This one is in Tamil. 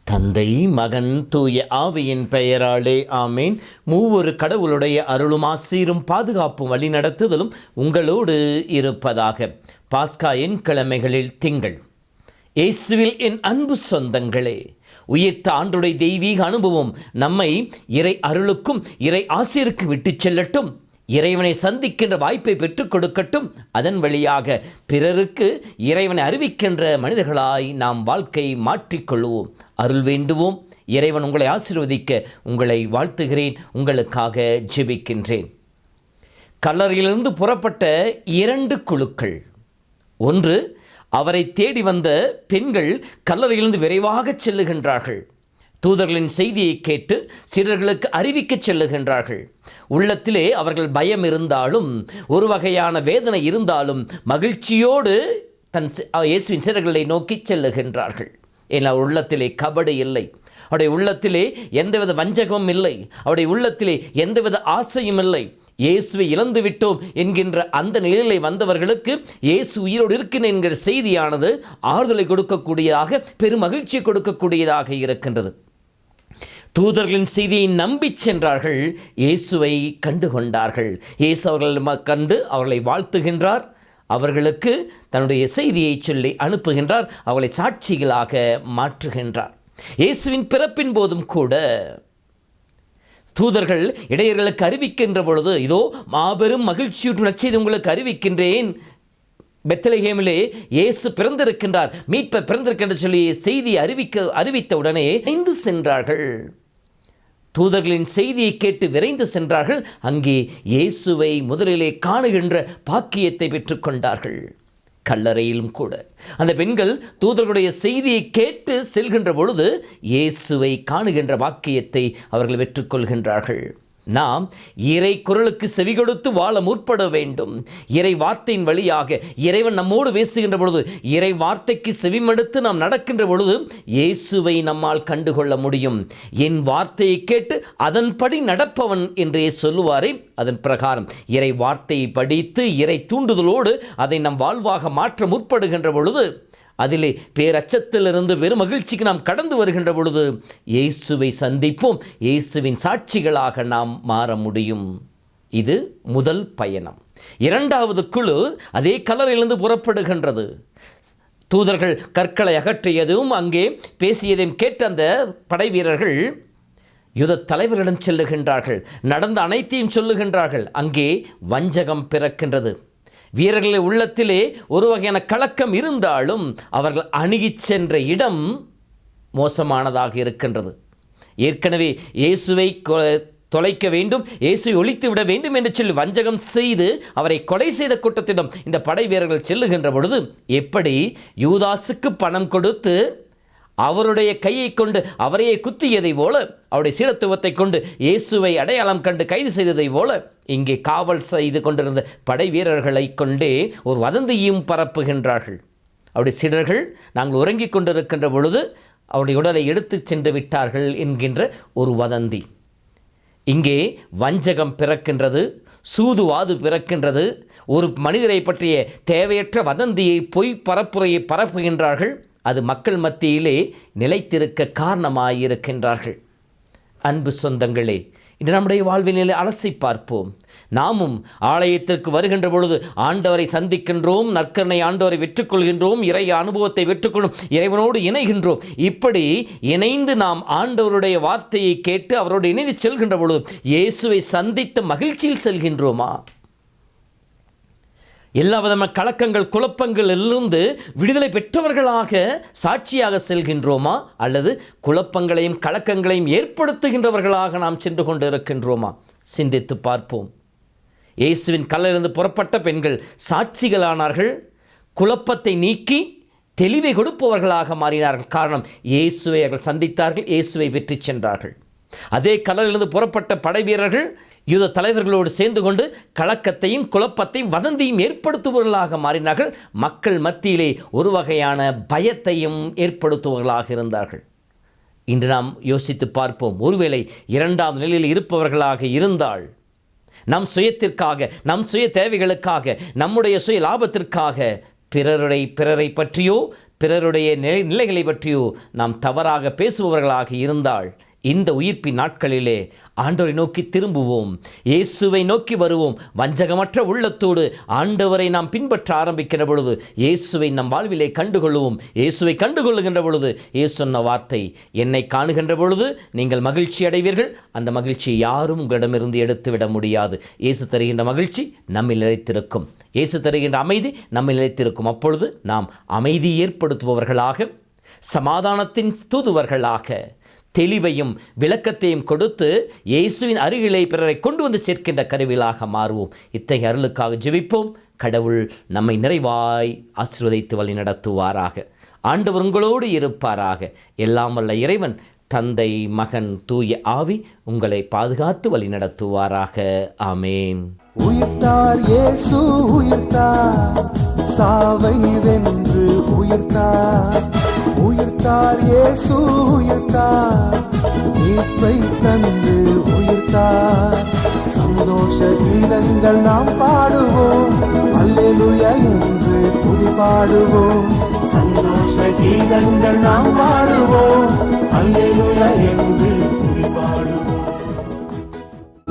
தந்தை, மகன், தூய ஆவியின் பெயராலே ஆமேன். மூவொரு கடவுளுடைய அருளும் ஆசீரும் பாதுகாப்பும் வழிநடத்துதலும் உங்களோடு இருப்பதாக. பாஸ்கா என் கிழமைகளில் திங்கள். இயேசுவில் என் அன்பு சொந்தங்களே, உயிர்த்த ஆண்டுடைய தெய்வீக அனுபவம் நம்மை இறை அருளுக்கும் இறை ஆசீருக்கும் விட்டு செல்லட்டும். இறைவனை சந்திக்கின்ற வாய்ப்பை பெற்றுக் கொடுக்கட்டும். அதன் வழியாக பிறருக்கு இறைவனை அறிவிக்கின்ற மனிதர்களாய் நாம் வாழ்க்கை மாற்றிக்கொள்வோம். அருள் வேண்டுவோம். இறைவன் உங்களை ஆசீர்வதிக்க உங்களை வாழ்த்துகிறேன், உங்களுக்காக ஜெபிக்கின்றேன். கல்லறையிலிருந்து புறப்பட்ட 2 குழுக்கள். ஒன்று, அவரை தேடி வந்த பெண்கள் கல்லறையிலிருந்து விரைவாக செல்லுகின்றார்கள். தூதர்களின் செய்தியை கேட்டு சீடர்களுக்கு அறிவிக்க செல்லுகின்றார்கள். உள்ளத்திலே அவர்கள் பயம் இருந்தாலும், ஒரு வகையான வேதனை இருந்தாலும், மகிழ்ச்சியோடு இயேசுவின் சீடர்களை நோக்கி செல்லுகின்றார்கள். ஏன்னா உள்ளத்திலே கபடு இல்லை, அவருடைய உள்ளத்திலே எந்தவித வஞ்சகமும் இல்லை, அவருடைய உள்ளத்திலே எந்தவித ஆசையும் இல்லை. இயேசுவை இழந்து விட்டோம் என்கின்ற அந்த நிலையிலே வந்தவர்களுக்கு இயேசு உயிரோடு இருக்கிறேன் என்கிற செய்தியானது ஆறுதலை கொடுக்கக்கூடியதாக, பெரும் மகிழ்ச்சியை கொடுக்கக்கூடியதாக இருக்கின்றது. தூதர்களின் செய்தியை நம்பி சென்றார்கள், இயேசுவை கண்டு கொண்டார்கள். இயேசு அவர்கள் கண்டு அவர்களை வாழ்த்துகின்றார், அவர்களுக்கு தன்னுடைய செய்தியை சொல்லி அனுப்புகின்றார், அவர்களை சாட்சிகளாக மாற்றுகின்றார். இயேசுவின் பிறப்பின் போதும் கூட தூதர்கள் இடையர்களுக்கு அறிவிக்கின்ற பொழுது, இதோ மாபெரும் மகிழ்ச்சியுடன் நற்செய்தி உங்களுக்கு அறிவிக்கின்றேன், பெத்லகேமிலே இயேசு பிறந்திருக்கின்றார், மீட்பர் பிறந்திருக்கின்ற சொல்லி செய்தி அறிவித்த உடனே விரைந்து சென்றார்கள். தூதர்களின் செய்தியை கேட்டு விரைந்து சென்றார்கள். அங்கே இயேசுவை முதலிலே காணுகின்ற பாக்கியத்தை பெற்றுக்கொண்டார்கள். கல்லறையிலும் கூட அந்த பெண்கள் தூதர்களுடைய செய்தியை கேட்டு செல்கின்ற பொழுது இயேசுவை காணுகின்ற பாக்கியத்தை அவர்கள் பெற்றுக்கொள்கின்றார்கள். நாம் இறை குரலுக்கு செவி கொடுத்து வாழ முற்பட வேண்டும். இறை வார்த்தையின் வழியாக இறைவன் நம்மோடு பேசுகின்ற பொழுது, இறை வார்த்தைக்கு செவிமடுத்து நாம் நடக்கின்ற பொழுது இயேசுவை நம்மால் கண்டுகொள்ள முடியும். என் வார்த்தையை கேட்டு அதன்படி நடப்பவன் என்றே சொல்லுவாரே, அதன் பிரகாரம் இறை வார்த்தையை படித்து இறை தூண்டுதலோடு அதை நம் வாழ்வாக மாற்ற முற்படுகின்ற பொழுது, அதிலே பேரச்சத்திலிருந்து பெரும் மகிழ்ச்சிக்கு நாம் கடந்து வருகின்ற பொழுது இயேசுவை சந்திப்போம். இயேசுவின் சாட்சிகளாக நாம் மாற முடியும். இது முதல் பயணம். 2வது குழு அதே கல்லறையிலிருந்து புறப்படுகின்றது. தூதர்கள் கற்களை அகற்றியதும் அங்கே பேசியதையும் கேட்ட அந்த படை வீரர்கள் யூத தலைவர்களிடம் செல்லுகின்றார்கள். நடந்த அனைத்தையும் சொல்லுகின்றார்கள். அங்கே வஞ்சகம் பிறக்கின்றது. வீரர்களின் உள்ளத்திலே ஒரு வகையான கலக்கம் இருந்தாலும் அவர்கள் அணுகிச் சென்ற இடம் மோசமானதாக இருக்கின்றது. ஏற்கனவே இயேசுவை தொலைக்க வேண்டும், இயேசுவை ஒழித்து விட வேண்டும் என்று சொல்லி வஞ்சகம் செய்து அவரை கொலை செய்த கூட்டத்திடம் இந்த படை வீரர்கள் செல்லுகின்ற பொழுது, எப்படி யூதாசுக்கு பணம் கொடுத்து அவருடைய கையை கொண்டு அவரையே குத்தியதை போல, அவருடைய சீடத்துவத்தை கொண்டு இயேசுவை அடையாளம் கண்டு கைது செய்ததை போல, இங்கே காவல் செய்து கொண்டிருந்த படை வீரர்களை கொண்டே ஒரு வதந்தியும் பரப்புகின்றார்கள். அவருடைய சீடர்கள் நாங்கள் உறங்கிக் கொண்டிருக்கின்ற பொழுது அவருடைய உடலை எடுத்து சென்று விட்டார்கள் என்கின்ற ஒரு வதந்தி. இங்கே வஞ்சகம் பிறக்கின்றது, சூதுவாது பிறக்கின்றது. ஒரு மனிதரை பற்றிய தேவையற்ற வதந்தியை, பொய் பரப்புரையை பரப்புகின்றார்கள். அது மக்கள் மத்தியிலே நிலைத்திருக்க காரணமாயிருக்கின்றார்கள். அன்பு சொந்தங்களே, இன்று நம்முடைய வாழ்வினிலே அலசி பார்ப்போம். நாமும் ஆலயத்திற்கு வருகின்ற பொழுது ஆண்டவரை சந்திக்கின்றோம், நற்கருணை ஆண்டவரை வெற்றுக்கொள்கின்றோம், இறை அனுபவத்தை வெற்றுக்கொள்ளும், இறைவனோடு இணைகின்றோம். இப்படி இணைந்து நாம் ஆண்டவருடைய வார்த்தையை கேட்டு அவரோடு இணைந்து செல்கின்ற பொழுது இயேசுவை சந்தித்த மகிழ்ச்சியில் செல்கின்றோமா? எல்லா விதமான கலக்கங்கள், குழப்பங்கள் இருந்து விடுதலை பெற்றவர்களாக சாட்சியாக செல்கின்றோமா? அல்லது குழப்பங்களையும் கலக்கங்களையும் ஏற்படுத்துகின்றவர்களாக நாம் சென்று கொண்டு இருக்கின்றோமா? சிந்தித்து பார்ப்போம். இயேசுவின் கல்லிலிருந்து புறப்பட்ட பெண்கள் சாட்சிகளானார்கள். குழப்பத்தை நீக்கி தெளிவை கொடுப்பவர்களாக மாறினார்கள். காரணம், இயேசுவை அவர்கள் சந்தித்தார்கள், இயேசுவை வெற்றி சென்றார்கள். அதே கடலிலிருந்து புறப்பட்ட படை வீரர்கள் யூத தலைவர்களோடு சேர்ந்து கொண்டு கலக்கத்தையும் குழப்பத்தையும் வதந்தியும் ஏற்படுத்துபவர்களாக மாறினார்கள். மக்கள் மத்தியிலே ஒரு வகையான பயத்தையும் ஏற்படுத்துபவர்களாக இருந்தார்கள். இன்று நாம் யோசித்து பார்ப்போம். ஒருவேளை இரண்டாம் நிலையில் இருப்பவர்களாக இருந்தால், நம் சுயத்திற்காக, நம் சுய தேவைகளுக்காக, நம்முடைய சுய லாபத்திற்காக பிறரை பற்றியோ பிறருடைய நிலைகளை பற்றியோ நாம் தவறாக பேசுபவர்களாக இருந்தால், இந்த உயிர்ப்பின் நாட்களிலே ஆண்டவரை நோக்கி திரும்புவோம், இயேசுவை நோக்கி வருவோம். வஞ்சகமற்ற உள்ளத்தோடு ஆண்டவரை நாம் பின்பற்ற ஆரம்பிக்கிற பொழுது இயேசுவை நம் வாழ்விலே கண்டுகொள்வோம். இயேசுவை கண்டுகொள்ளுகின்ற பொழுது இயேசு சொன்ன வார்த்தை, என்னை காணுகின்ற பொழுது நீங்கள் மகிழ்ச்சி அடைவீர்கள், அந்த மகிழ்ச்சியை யாரும் உங்களிடமிருந்து எடுத்துவிட முடியாது. இயேசு தருகின்ற மகிழ்ச்சி நம்மில் நிலைத்திருக்கும். இயேசு தருகின்ற அமைதி நம்மில் நிலைத்திருக்கும். அப்பொழுது நாம் அமைதி ஏற்படுத்துபவர்களாக, சமாதானத்தின் தூதுவர்களாக, தெளிவையும் விளக்கத்தையும் கொடுத்து இயேசுவின் அருகிலே பிறரை கொண்டு வந்து சேர்க்கின்ற கருவிகளாக மாறுவோம். இத்தகைய அருளுக்காக ஜெபிப்போம். கடவுள் நம்மை நிறைவாய் ஆசீர்வதித்து வழி நடத்துவாராக. ஆண்டவர் உங்களோடு இருப்பாராக. எல்லாம் வல்ல இறைவன் தந்தை, மகன், தூய ஆவி உங்களை பாதுகாத்து வழி நடத்துவாராக. ஆமேன். உயிர்த்தார் இயேசு உயிர்த்தார், சாவை வென்று உயிர்த்தார். உயிர்த்தார் இயேசு உயிர்த்தார், மீட்பை தந்து உயிர்த்தார். சந்தோஷ கீதங்கள் நாம் பாடுவோம், அல்லேலூயா என்று துதி பாடுவோம். சந்தோஷ கீதங்கள் நாம் பாடுவோம், அல்லேலூயா என்று துதி பாடுவோம்.